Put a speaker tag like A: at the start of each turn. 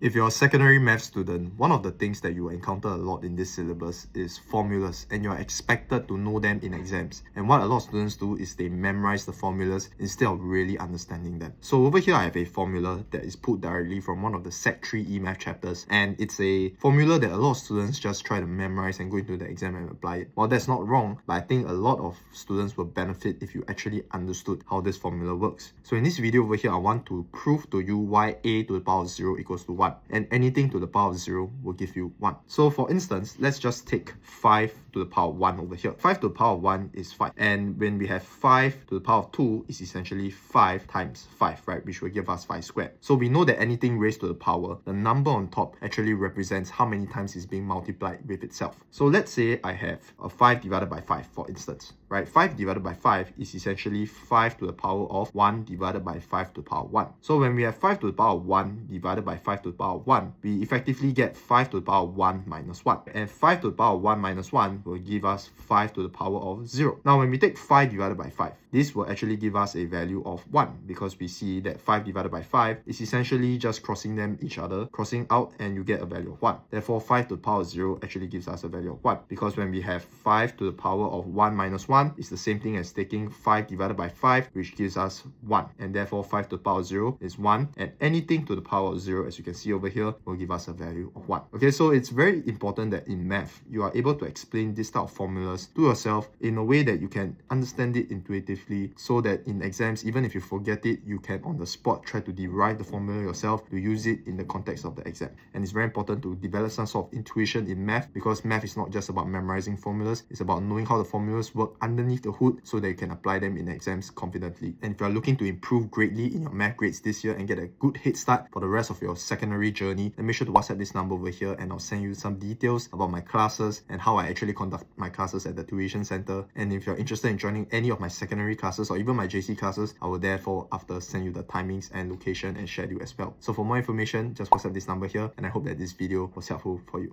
A: If you're a secondary math student, one of the things that you will encounter a lot in this syllabus is formulas, and you're expected to know them in exams. And what a lot of students do is they memorize the formulas instead of really understanding them. So over here I have a formula that is pulled directly from one of the Sec 3 E-Math chapters, and it's a formula that a lot of students just try to memorize and go into the exam and apply it. Well, that's not wrong, but I think a lot of students will benefit if you actually understood how this formula works. So in this video over here, I want to prove to you why a to the power of 0 equals to 1. And anything to the power of 0 will give you 1. So for instance, let's just take 5 to the power of 1 over here. 5 to the power of 1 is 5. And when we have 5 to the power of 2, is essentially 5 times 5, right? Which will give us 5 squared. So we know that anything raised to the power, the number on top actually represents how many times it's being multiplied with itself. So let's say I have a 5 divided by 5, for instance, right? 5 divided by 5 is essentially 5 to the power of 1 divided by 5 to the power of 1. So when we have 5 to the power of 1 divided by 5 to the power of 1, we effectively get 5 to the power of 1 minus 1. And 5 to the power of 1 minus 1 will give us 5 to the power of 0. Now when we take 5 divided by 5, this will actually give us a value of 1, because we see that 5 divided by 5 is essentially just crossing them each other, crossing out, and you get a value of 1. Therefore 5 to the power of 0 actually gives us a value of 1, because when we have 5 to the power of 1 minus 1, it's the same thing as taking 5 divided by 5, which gives us 1. And therefore 5 to the power of 0 is 1, and anything to the power of 0, as you can see over here, will give us a value of 1. Okay, so it's very important that in math, you are able to explain this type of formulas to yourself in a way that you can understand it intuitively, so that in exams, even if you forget it, you can on the spot try to derive the formula yourself to use it in the context of the exam. And it's very important to develop some sort of intuition in math, because math is not just about memorizing formulas, it's about knowing how the formulas work underneath the hood so that you can apply them in exams confidently. And if you're looking to improve greatly in your math grades this year and get a good head start for the rest of your secondary journey, then make sure to WhatsApp this number over here, and I'll send you some details about my classes and how I actually conduct my classes at the tuition center. And if you're interested in joining any of my secondary classes or even my JC classes, I will therefore after send you the timings and location and schedule as well. So for more information, just WhatsApp this number here, and I hope that this video was helpful for you.